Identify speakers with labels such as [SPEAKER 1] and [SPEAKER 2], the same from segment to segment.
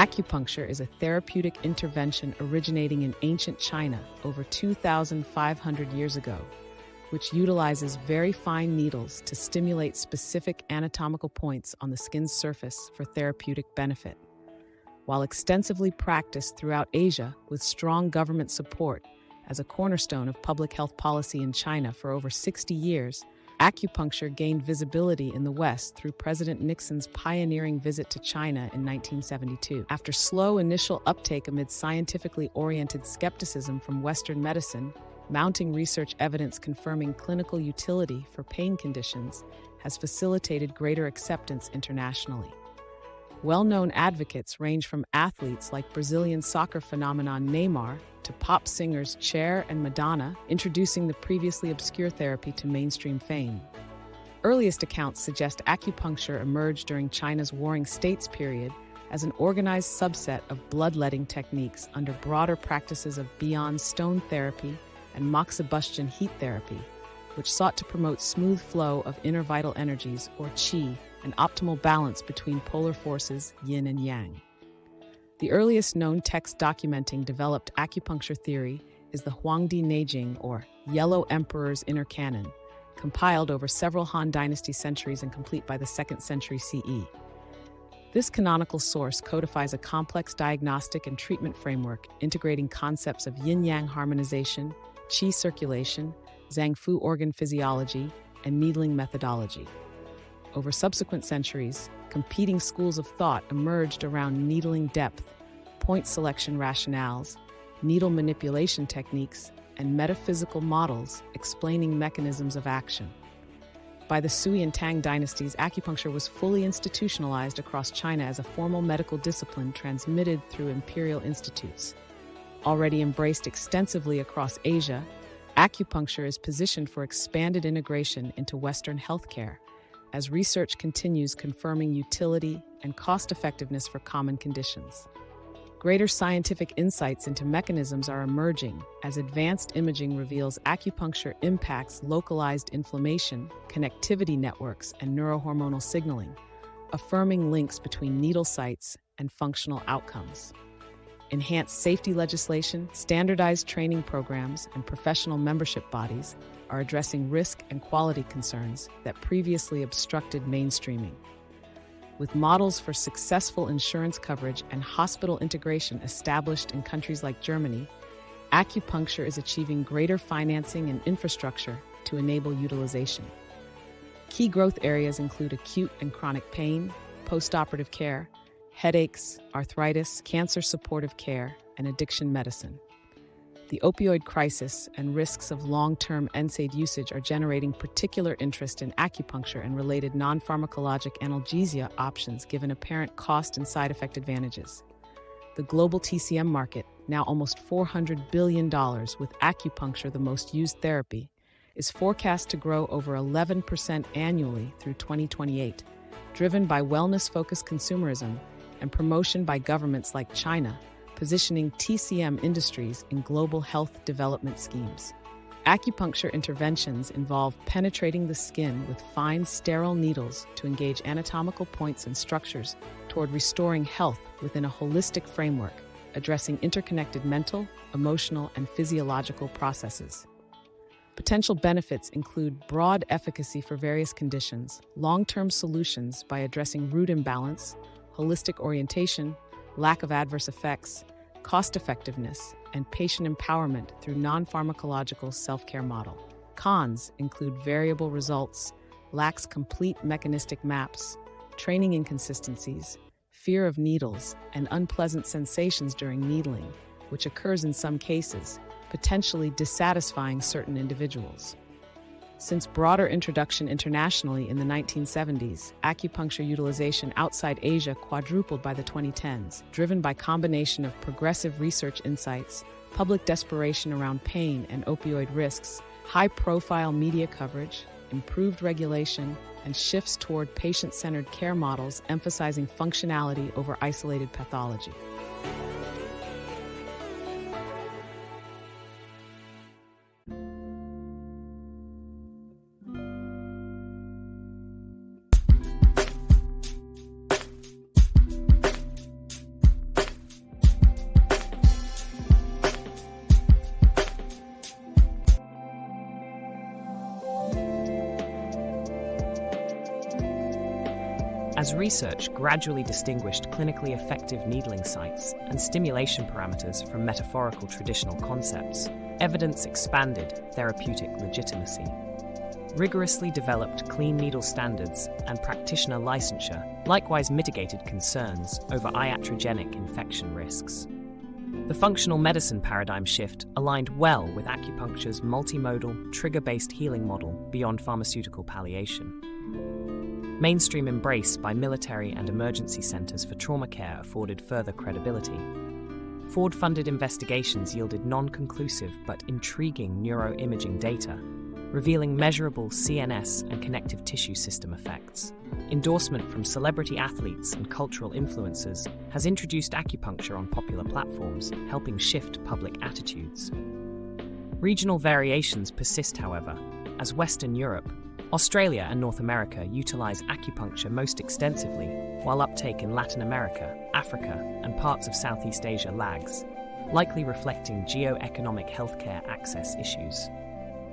[SPEAKER 1] Acupuncture is a therapeutic intervention originating in ancient China over 2,500 years ago, which utilizes very fine needles to stimulate specific anatomical points on the skin's surface for therapeutic benefit. While extensively practiced throughout Asia with strong government support as a cornerstone of public health policy in China for over 60 years, acupuncture gained visibility in the West through President Nixon's pioneering visit to China in 1972. After slow initial uptake amid scientifically oriented skepticism from Western medicine, mounting research evidence confirming clinical utility for pain conditions has facilitated greater acceptance internationally. Well-known advocates range from athletes like Brazilian soccer phenomenon Neymar to pop singers Cher and Madonna, introducing the previously obscure therapy to mainstream fame. Earliest accounts suggest acupuncture emerged during China's Warring States period as an organized subset of bloodletting techniques under broader practices of Beyond stone therapy and moxibustion heat therapy, which sought to promote smooth flow of inner vital energies, or qi, and optimal balance between polar forces, yin and yang. The earliest known text documenting developed acupuncture theory is the Huangdi Neijing, or Yellow Emperor's Inner Canon, compiled over several Han Dynasty centuries and complete by the 2nd century CE. This canonical source codifies a complex diagnostic and treatment framework integrating concepts of yin-yang harmonization, qi circulation, Zhang Fu organ physiology, and needling methodology. Over subsequent centuries, competing schools of thought emerged around needling depth, point selection rationales, needle manipulation techniques, and metaphysical models explaining mechanisms of action. By the Sui and Tang dynasties, acupuncture was fully institutionalized across China as a formal medical discipline transmitted through imperial institutes. Already embraced extensively across Asia, acupuncture is positioned for expanded integration into Western healthcare, as research continues confirming utility and cost-effectiveness for common conditions. Greater scientific insights into mechanisms are emerging as advanced imaging reveals acupuncture impacts localized inflammation, connectivity networks, and neurohormonal signaling, affirming links between needle sites and functional outcomes. Enhanced safety legislation, standardized training programs, and professional membership bodies are addressing risk and quality concerns that previously obstructed mainstreaming. With models for successful insurance coverage and hospital integration established in countries like Germany, acupuncture is achieving greater financing and infrastructure to enable utilization. Key growth areas include acute and chronic pain, postoperative care, headaches, arthritis, cancer supportive care, and addiction medicine. The opioid crisis and risks of long-term NSAID usage are generating particular interest in acupuncture and related non-pharmacologic analgesia options given apparent cost and side effect advantages. The global TCM market, now almost $400 billion with acupuncture the most used therapy, is forecast to grow over 11% annually through 2028, driven by wellness-focused consumerism and promotion by governments like China, positioning TCM industries in global health development schemes. Acupuncture interventions involve penetrating the skin with fine, sterile needles to engage anatomical points and structures toward restoring health within a holistic framework, addressing interconnected mental, emotional, and physiological processes. Potential benefits include broad efficacy for various conditions, long-term solutions by addressing root imbalance, holistic orientation, lack of adverse effects, cost-effectiveness, and patient empowerment through non-pharmacological self-care model. Cons include variable results, lacks complete mechanistic maps, training inconsistencies, fear of needles, and unpleasant sensations during needling, which occurs in some cases, potentially dissatisfying certain individuals. Since broader introduction internationally in the 1970s, acupuncture utilization outside Asia quadrupled by the 2010s, driven by combination of progressive research insights, public desperation around pain and opioid risks, high-profile media coverage, improved regulation, and shifts toward patient-centered care models emphasizing functionality over isolated pathology.
[SPEAKER 2] As research gradually distinguished clinically effective needling sites and stimulation parameters from metaphorical traditional concepts, evidence expanded therapeutic legitimacy. Rigorously developed clean needle standards and practitioner licensure likewise mitigated concerns over iatrogenic infection risks. The functional medicine paradigm shift aligned well with acupuncture's multimodal, trigger-based healing model beyond pharmaceutical palliation. Mainstream embrace by military and emergency centers for trauma care afforded further credibility. Ford-funded investigations yielded non-conclusive but intriguing neuroimaging data, revealing measurable CNS and connective tissue system effects. Endorsement from celebrity athletes and cultural influencers has introduced acupuncture on popular platforms, helping shift public attitudes. Regional variations persist, however, as Western Europe, Australia and North America utilize acupuncture most extensively, while uptake in Latin America, Africa, and parts of Southeast Asia lags, likely reflecting geo-economic healthcare access issues.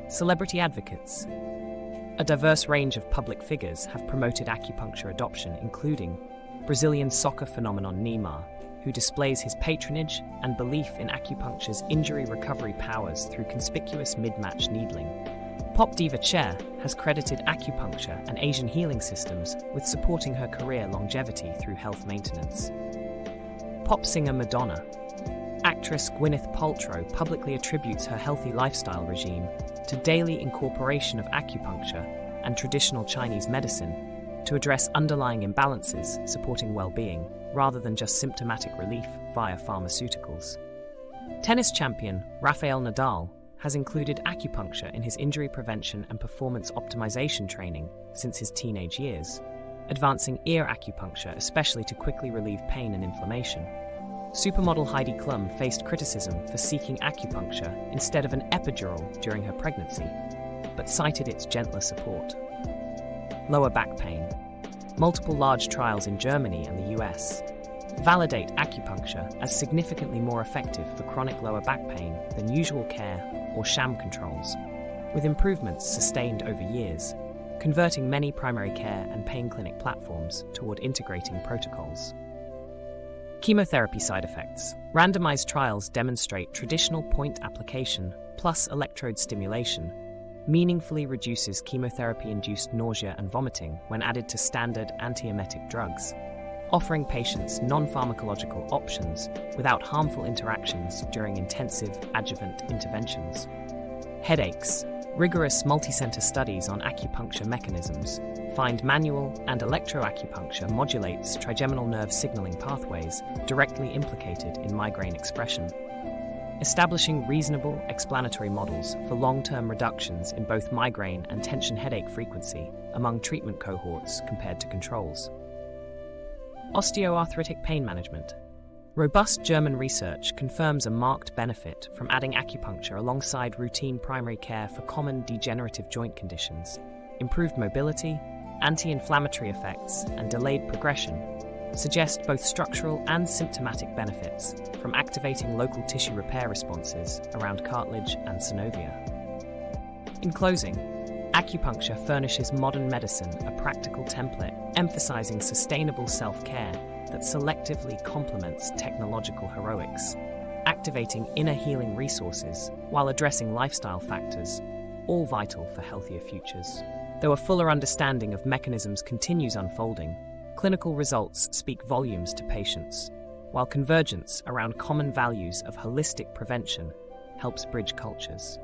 [SPEAKER 2] Celebrity advocates. A diverse range of public figures have promoted acupuncture adoption, including Brazilian soccer phenomenon Neymar, who displays his patronage and belief in acupuncture's injury recovery powers through conspicuous mid-match needling. Pop diva Cher has credited acupuncture and Asian healing systems with supporting her career longevity through health maintenance. Pop singer Madonna. Actress Gwyneth Paltrow publicly attributes her healthy lifestyle regime to daily incorporation of acupuncture and traditional Chinese medicine to address underlying imbalances, supporting well-being, rather than just symptomatic relief via pharmaceuticals. Tennis champion Rafael Nadal has included acupuncture in his injury prevention and performance optimization training since his teenage years, advancing ear acupuncture especially to quickly relieve pain and inflammation. Supermodel Heidi Klum faced criticism for seeking acupuncture instead of an epidural during her pregnancy, but cited its gentler support. Lower back pain. Multiple large trials in Germany and the US validate acupuncture as significantly more effective for chronic lower back pain than usual care or sham controls, with improvements sustained over years, converting many primary care and pain clinic platforms toward integrating protocols. Chemotherapy side effects. Randomized trials demonstrate traditional point application plus electrode stimulation meaningfully reduces chemotherapy-induced nausea and vomiting when added to standard antiemetic drugs, offering patients non-pharmacological options without harmful interactions during intensive adjuvant interventions. Headaches. Rigorous multi-center studies on acupuncture mechanisms find manual and electroacupuncture modulates trigeminal nerve signaling pathways directly implicated in migraine expression, establishing reasonable explanatory models for long-term reductions in both migraine and tension headache frequency among treatment cohorts compared to controls. Osteoarthritic pain management. Robust German research confirms a marked benefit from adding acupuncture alongside routine primary care for common degenerative joint conditions. Improved mobility, anti-inflammatory effects, and delayed progression suggest both structural and symptomatic benefits from activating local tissue repair responses around cartilage and synovia. In closing, acupuncture furnishes modern medicine a practical template emphasizing sustainable self-care that selectively complements technological heroics, activating inner healing resources while addressing lifestyle factors, all vital for healthier futures. Though a fuller understanding of mechanisms continues unfolding, clinical results speak volumes to patients, while convergence around common values of holistic prevention helps bridge cultures.